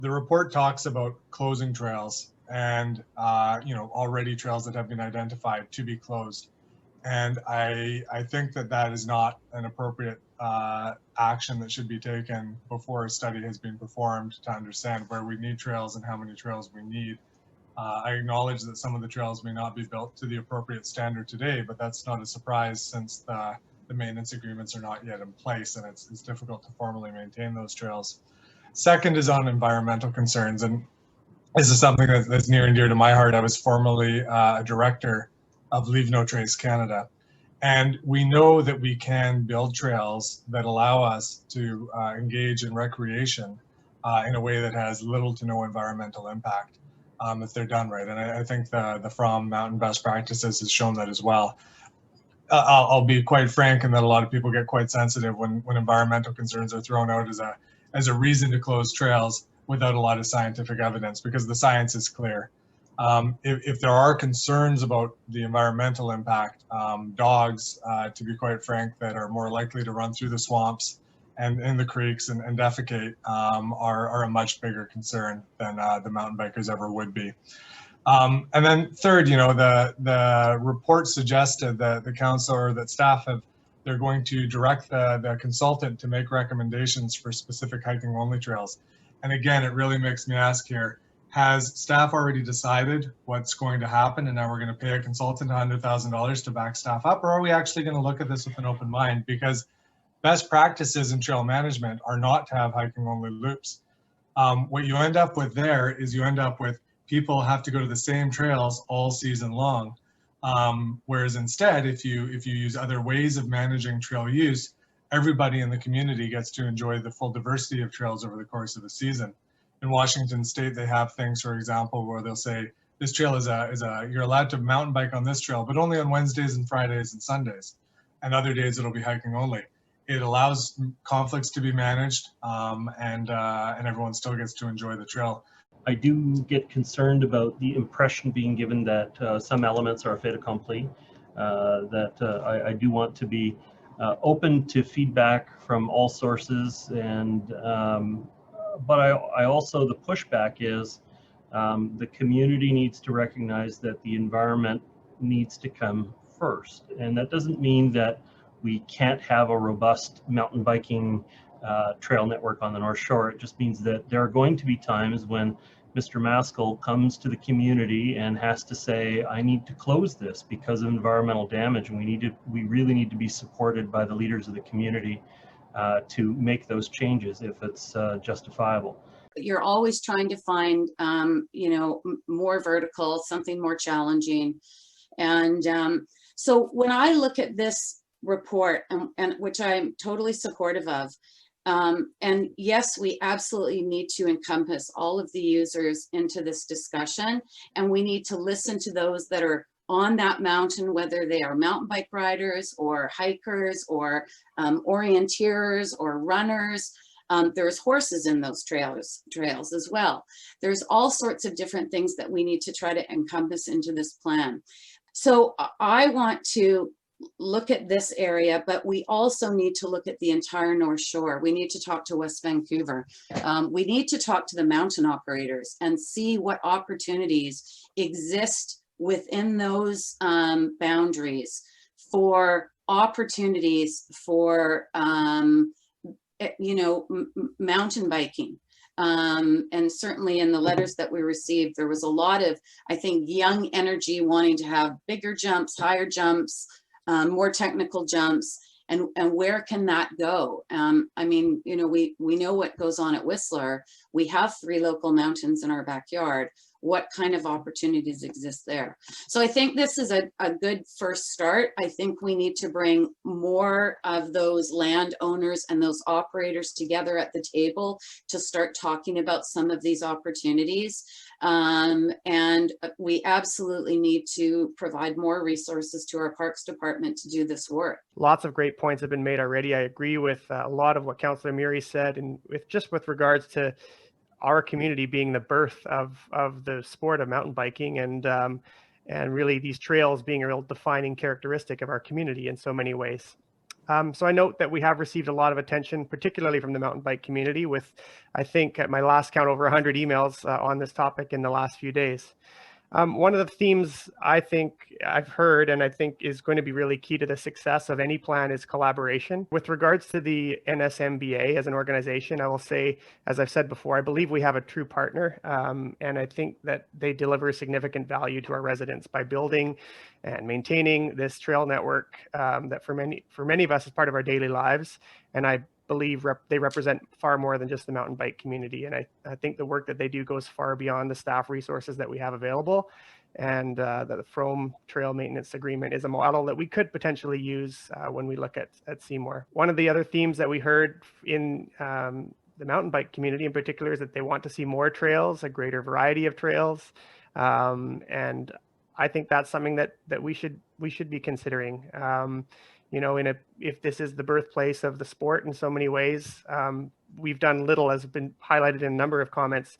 The report talks about closing trails and already trails that have been identified to be closed. And I think that is not an appropriate action that should be taken before a study has been performed to understand where we need trails and how many trails we need. I acknowledge that some of the trails may not be built to the appropriate standard today, but that's not a surprise since the maintenance agreements are not yet in place, and it's difficult to formally maintain those trails. Second is on environmental concerns, and this is something that's near and dear to my heart. I was formerly a director of Leave No Trace Canada, and we know that we can build trails that allow us to engage in recreation in a way that has little to no environmental impact if they're done right. And I think the From Mountain Best Practices has shown that as well. I'll be quite frank in that a lot of people get quite sensitive when environmental concerns are thrown out as a reason to close trails without a lot of scientific evidence, because the science is clear. If there are concerns about the environmental impact, dogs, to be quite frank, that are more likely to run through the swamps and in the creeks and defecate are a much bigger concern than the mountain bikers ever would be. And then third, the report suggested that the council or that staff they're going to direct the consultant to make recommendations for specific hiking only trails. And again, it really makes me ask here, has staff already decided what's going to happen and now we're going to pay a consultant $100,000 to back staff up, or are we actually going to look at this with an open mind? Because best practices in trail management are not to have hiking only loops. What you end up with there is you end up with people have to go to the same trails all season long. Whereas instead, if you use other ways of managing trail use, everybody in the community gets to enjoy the full diversity of trails over the course of the season. In Washington State, they have things, for example, where they'll say, this trail you're allowed to mountain bike on this trail, but only on Wednesdays and Fridays and Sundays. And other days it'll be hiking only. It allows conflicts to be managed, and everyone still gets to enjoy the trail. I do get concerned about the impression being given that some elements are a fait accompli, I do want to be open to feedback from all sources, and but I also, the pushback is the community needs to recognize that the environment needs to come first, and that doesn't mean that we can't have a robust mountain biking trail network on the North Shore. It just means that there are going to be times when Mr. Maskell comes to the community and has to say, I need to close this because of environmental damage, and we really need to be supported by the leaders of the community to make those changes if it's justifiable. You're always trying to find, more vertical, something more challenging. And so when I look at this report, and which I'm totally supportive of, and yes, we absolutely need to encompass all of the users into this discussion, and we need to listen to those that are on that mountain, whether they are mountain bike riders or hikers or orienteers or runners. There's horses in those trails as well. There's all sorts of different things that we need to try to encompass into this plan. So I want to look at this area, but we also need to look at the entire North Shore. We need to talk to West Vancouver. We need to talk to the mountain operators and see what opportunities exist within those boundaries for opportunities for, mountain biking. And certainly in the letters that we received, there was a lot of, I think, young energy wanting to have bigger jumps, higher jumps, more technical jumps, and where can that go? We know what goes on at Whistler. We have 3 local mountains in our backyard. What kind of opportunities exist there? So I think this is a good first start. I think we need to bring more of those landowners and those operators together at the table to start talking about some of these opportunities. And we absolutely need to provide more resources to our Parks Department to do this work. Lots of great points have been made already. I agree with a lot of what Councillor Murray said, and with regards to our community being the birth of the sport of mountain biking, and really these trails being a real defining characteristic of our community in so many ways. So I note that we have received a lot of attention, particularly from the mountain bike community, with, I think at my last count, over 100 emails on this topic in the last few days. One of the themes I think I've heard and I think is going to be really key to the success of any plan is collaboration. With regards to the NSMBA as an organization, I will say, as I've said before, I believe we have a true partner, and I think that they deliver significant value to our residents by building and maintaining this trail network that for many of us is part of our daily lives. And I believe they represent far more than just the mountain bike community. And I think the work that they do goes far beyond the staff resources that we have available. And that the Frome Trail Maintenance Agreement is a model that we could potentially use when we look at Seymour. One of the other themes that we heard in the mountain bike community in particular is that they want to see more trails, a greater variety of trails. And I think that's something that we should be considering. You know, if this is the birthplace of the sport in so many ways, we've done little, as been highlighted in a number of comments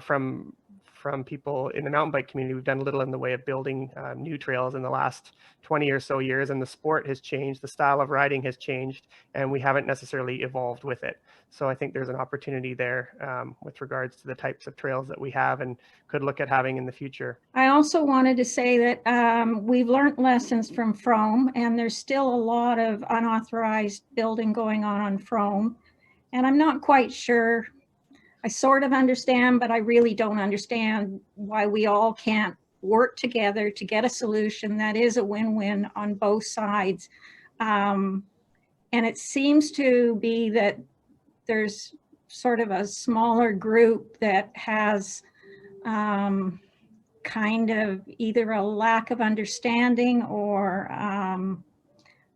from people in the mountain bike community. We've done little in the way of building new trails in the last 20 or so years, and the sport has changed, the style of riding has changed, and we haven't necessarily evolved with it. So I think there's an opportunity there with regards to the types of trails that we have and could look at having in the future. I also wanted to say that we've learned lessons from Frome, and there's still a lot of unauthorized building going on Frome. And I'm not quite sure, I sort of understand, but I really don't understand why we all can't work together to get a solution that is a win-win on both sides. And it seems to be that there's sort of a smaller group that has kind of either a lack of understanding or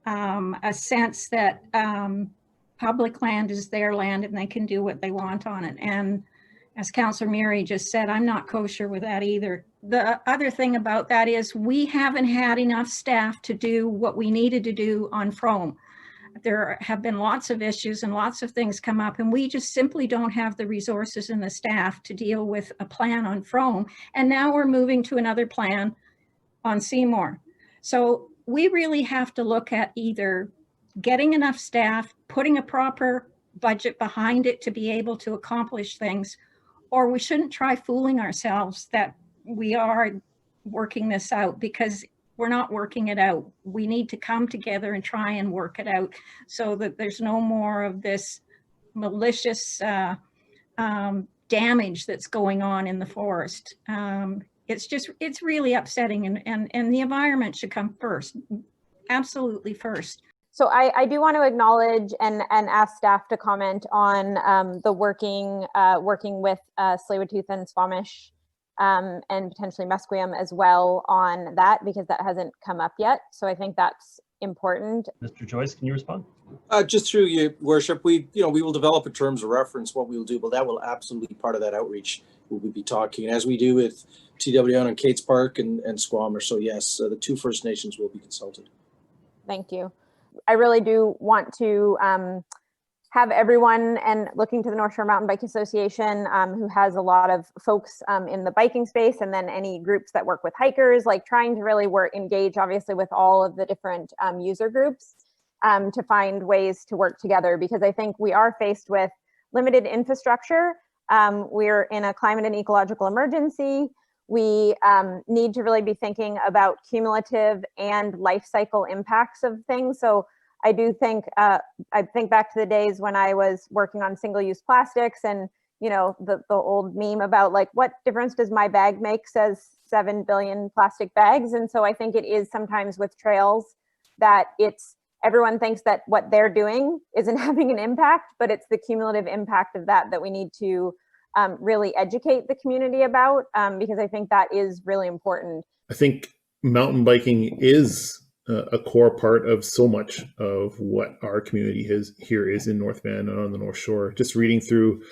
a sense that public land is their land and they can do what they want on it. And as Councillor Murray just said, I'm not kosher with that either. The other thing about that is we haven't had enough staff to do what we needed to do on Frome. There have been lots of issues and lots of things come up, and we just simply don't have the resources and the staff to deal with a plan on Frome. And now we're moving to another plan on Seymour. So we really have to look at either getting enough staff, putting a proper budget behind it to be able to accomplish things, or we shouldn't try fooling ourselves that we are working this out, because we're not working it out. We need to come together and try and work it out so that there's no more of this malicious damage that's going on in the forest. It's really upsetting, and the environment should come first, absolutely first. So I do want to acknowledge and ask staff to comment on the working with Tsleil-Waututh and Squamish and potentially Musqueam as well on that, because that hasn't come up yet. So I think that's important. Mr. Joyce, can you respond? Just through you, Worship, we will develop a terms of reference what we will do, but that will absolutely be part of that outreach. We will be talking, as we do with TWN and Kates Park and Squamish. So yes, the two First Nations will be consulted. Thank you. I really do want to have everyone, and looking to the North Shore Mountain Bike Association, who has a lot of folks in the biking space, and then any groups that work with hikers, like trying to really engage obviously with all of the different user groups to find ways to work together, because I think we are faced with limited infrastructure. We're in a climate and ecological emergency. We need to really be thinking about cumulative and life cycle impacts of things. So I do think, I think back to the days when I was working on single-use plastics, and the old meme about like, what difference does my bag make, says 7 billion plastic bags. And so I think it is sometimes with trails that everyone thinks that what they're doing isn't having an impact, but it's the cumulative impact of that we need to really educate the community about, because I think that is really important. I think mountain biking is a core part of so much of what our community here is in North Van and on the North Shore. Just reading through,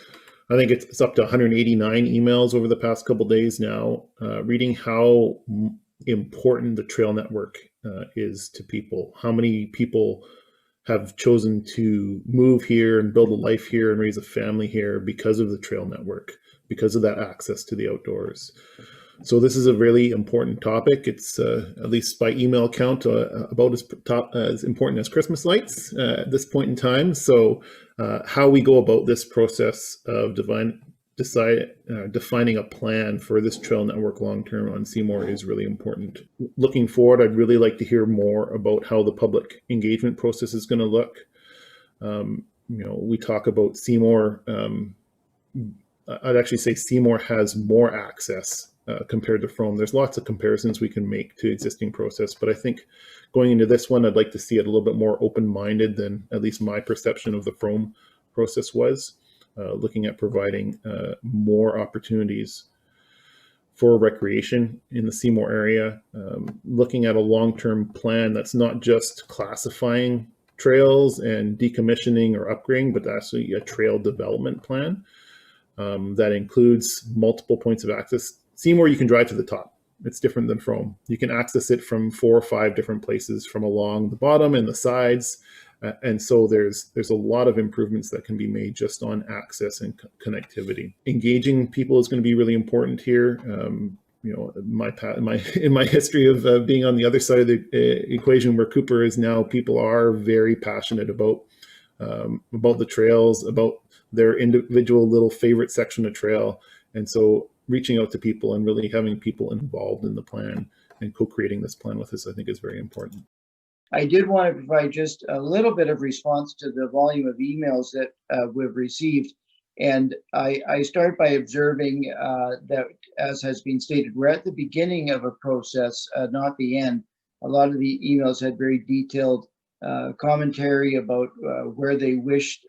I think it's up to 189 emails over the past couple of days now, reading how important the trail network is to people. How many people have chosen to move here and build a life here and raise a family here because of the trail network, because of that access to the outdoors. So this is a really important topic. It's at least by email count about as important as Christmas lights at this point in time. So how we go about this process of defining a plan for this trail network long-term on Seymour is really important. Looking forward, I'd really like to hear more about how the public engagement process is going to look. We talk about Seymour. I'd actually say Seymour has more access compared to Frome. There's lots of comparisons we can make to existing process, but I think going into this one, I'd like to see it a little bit more open-minded than at least my perception of the Frome process was, looking at providing more opportunities for recreation in the Seymour area, looking at a long-term plan that's not just classifying trails and decommissioning or upgrading, but actually a trail development plan that includes multiple points of access. Seymour, you can drive to the top. It's different than Frome. You can access it from 4 or 5 different places from along the bottom and the sides. And so there's a lot of improvements that can be made just on access and connectivity. Engaging people is going to be really important here. In my history of being on the other side of the equation where Cooper is now, people are very passionate about the trails, about their individual little favorite section of trail. And so reaching out to people and really having people involved in the plan and co-creating this plan with us, I think is very important. I did want to provide just a little bit of response to the volume of emails that we've received. And I start by observing that, as has been stated, we're at the beginning of a process, not the end. A lot of the emails had very detailed commentary about where they wished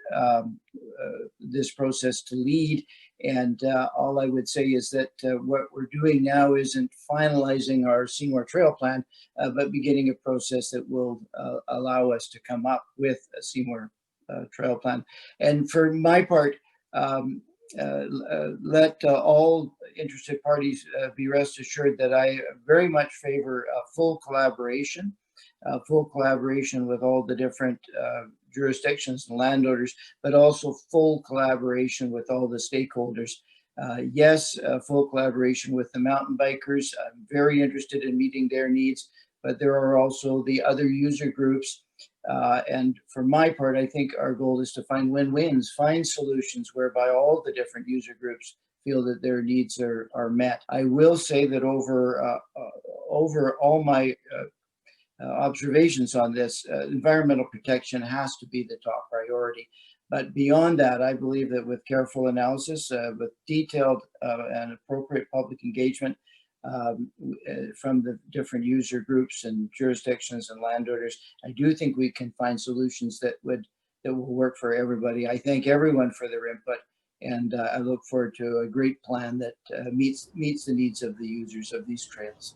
this process to lead. And all I would say is that what we're doing now isn't finalizing our Seymour Trail Plan, but beginning a process that will allow us to come up with a Seymour Trail Plan. And for my part, let all interested parties be rest assured that I very much favor full collaboration with all the different jurisdictions and landowners, but also full collaboration with all the stakeholders. Yes, full collaboration with the mountain bikers. I'm very interested in meeting their needs, but there are also the other user groups. And for my part, I think our goal is to find win-wins, find solutions whereby all the different user groups feel that their needs are met. I will say that over all my observations on this, environmental protection has to be the top priority. But beyond that, I believe that with careful analysis, with detailed and appropriate public engagement from the different user groups and jurisdictions and landowners, I do think we can find solutions that will work for everybody. I thank everyone for their input, and I look forward to a great plan that meets the needs of the users of these trails.